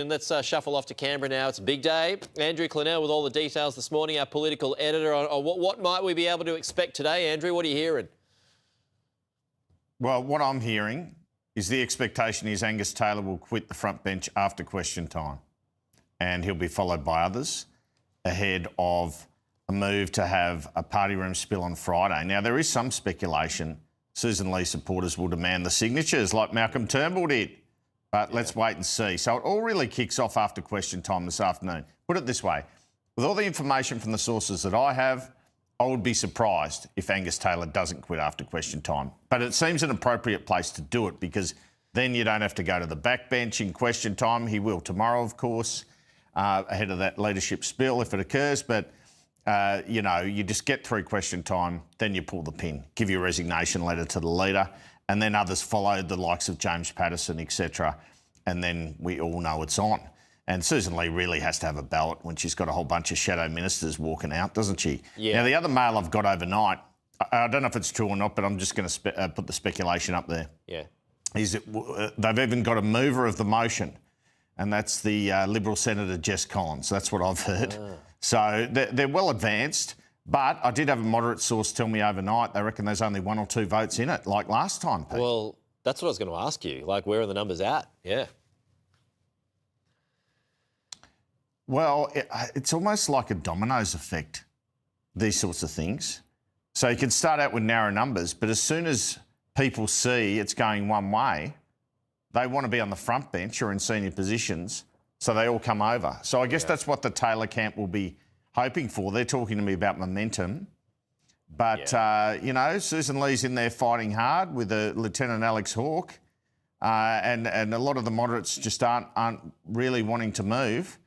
And let's shuffle off to Canberra now. It's a big day. Andrew Clennell with all the details this morning, our political editor, on what might we be able to expect today. Andrew, what are you hearing? Well, what I'm hearing is the expectation is Angus Taylor will quit the front bench after question time, and he'll be followed by others ahead of a move to have a party room spill on Friday. Now, there is some speculation Susan Lee supporters will demand the signatures like Malcolm Turnbull did. But let's wait and see. So it all really kicks off after question time this afternoon. Put it this way, with all the information from the sources that I have, I would be surprised if Angus Taylor doesn't quit after question time. But it seems an appropriate place to do it because then you don't have to go to the backbench in question time. He will tomorrow, of course, ahead of that leadership spill if it occurs. But, you know, you just get through question time, then you pull the pin, give your resignation letter to the leader, and then others followed, the likes of James Paterson, etc. And then we all know it's on. And Susan Lee really has to have a ballot when she's got a whole bunch of shadow ministers walking out, doesn't she? Yeah. Now, the other mail I've got overnight, I don't know if it's true or not, but I'm just going to put the speculation up there. Yeah. Is that they've even got a mover of the motion, and that's the Liberal Senator Jess Collins. That's what I've heard. So they're well advanced. But I did have a moderate source tell me overnight they reckon there's only 1 or 2 votes in it, like last time, Pete. Well, that's what I was going to ask you. Like, where are the numbers at? Yeah. Well, it's almost like a dominoes effect, these sorts of things. So you can start out with narrow numbers, but as soon as people see it's going one way, they want to be on the front bench or in senior positions, so they all come over. So I guess that's what the Taylor camp will be hoping for. They're talking to me about momentum. But, you know, Susan Lee's in there fighting hard with Lieutenant Alex Hawke. And a lot of the moderates just aren't really wanting to move.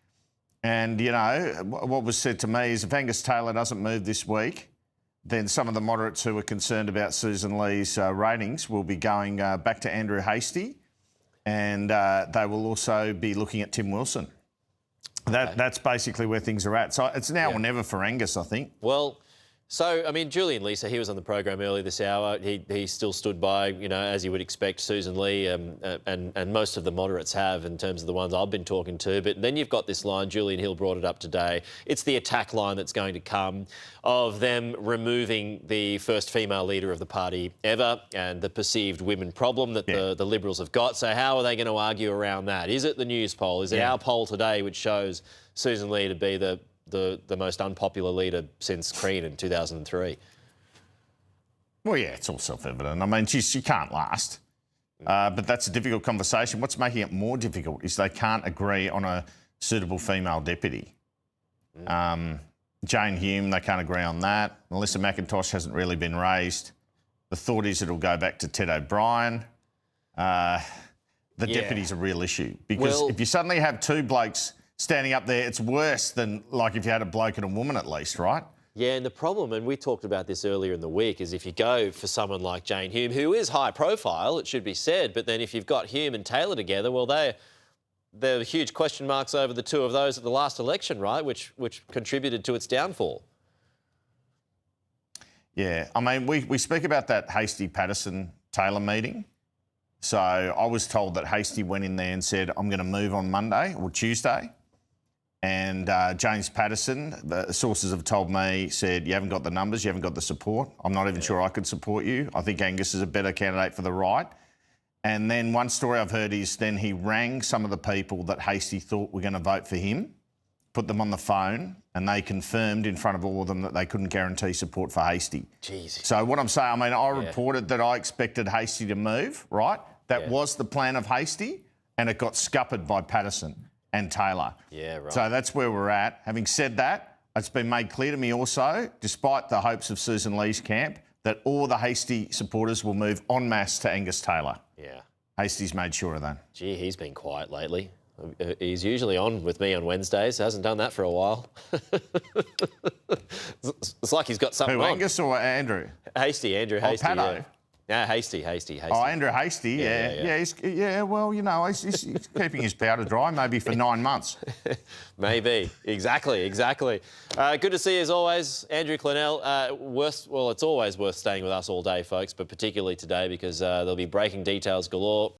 And, you know, what was said to me is if Angus Taylor doesn't move this week, then some of the moderates who are concerned about Susan Lee's ratings will be going back to Andrew Hastie. And they will also be looking at Tim Wilson. That's basically where things are at. So it's now or never for Angus, I think. Well, so, I mean, Julian Lisa, he was on the program earlier this hour. He still stood by, you know, as you would expect, Susan Lee, and most of the moderates have in terms of the ones I've been talking to. But then you've got this line, Julian Hill brought it up today. It's the attack line that's going to come of them removing the first female leader of the party ever and the perceived women problem that the Liberals have got. So how are they going to argue around that? Is it the news poll? Is it our poll today which shows Susan Lee to be the most unpopular leader since Crean in 2003? Well, yeah, it's all self-evident. I mean, she can't last. But that's a difficult conversation. What's making it more difficult is they can't agree on a suitable female deputy. Jane Hume, they can't agree on that. Melissa McIntosh hasn't really been raised. The thought is it'll go back to Ted O'Brien. The deputy's a real issue because if you suddenly have 2 blokes standing up there, it's worse than like if you had a bloke and a woman at least, right? Yeah, and the problem, and we talked about this earlier in the week, is if you go for someone like Jane Hume, who is high profile, it should be said, but then if you've got Hume and Taylor together, well, there are huge question marks over the 2 of those at the last election, right, which contributed to its downfall. Yeah, I mean, we speak about that Hastie-Paterson-Taylor meeting. So I was told that Hastie went in there and said, I'm going to move on Monday or Tuesday. And James Paterson, the sources have told me, said, you haven't got the numbers, you haven't got the support. I'm not even sure I could support you. I think Angus is a better candidate for the right. And then one story I've heard is then he rang some of the people that Hastie thought were going to vote for him, put them on the phone, and they confirmed in front of all of them that they couldn't guarantee support for Hastie. Jeez. So what I'm saying, I mean, I reported that I expected Hastie to move, right? That was the plan of Hastie, and it got scuppered by Paterson and Taylor. Yeah, right. So that's where we're at. Having said that, it's been made clear to me also, despite the hopes of Susan Lee's camp, that all the Hastie supporters will move en masse to Angus Taylor. Yeah. Hastie's made sure of that. Gee, he's been quiet lately. He's usually on with me on Wednesdays. Hasn't done that for a while. It's like he's got something Who, on. Angus or Andrew? Andrew Hastie. Pato. Yeah, Hastie. Oh, Andrew Hastie, yeah. Well, you know, he's keeping his powder dry, maybe for 9 months. Maybe. Exactly. Good to see you as always, Andrew Clennell. Well, it's always worth staying with us all day, folks, but particularly today because there'll be breaking details galore.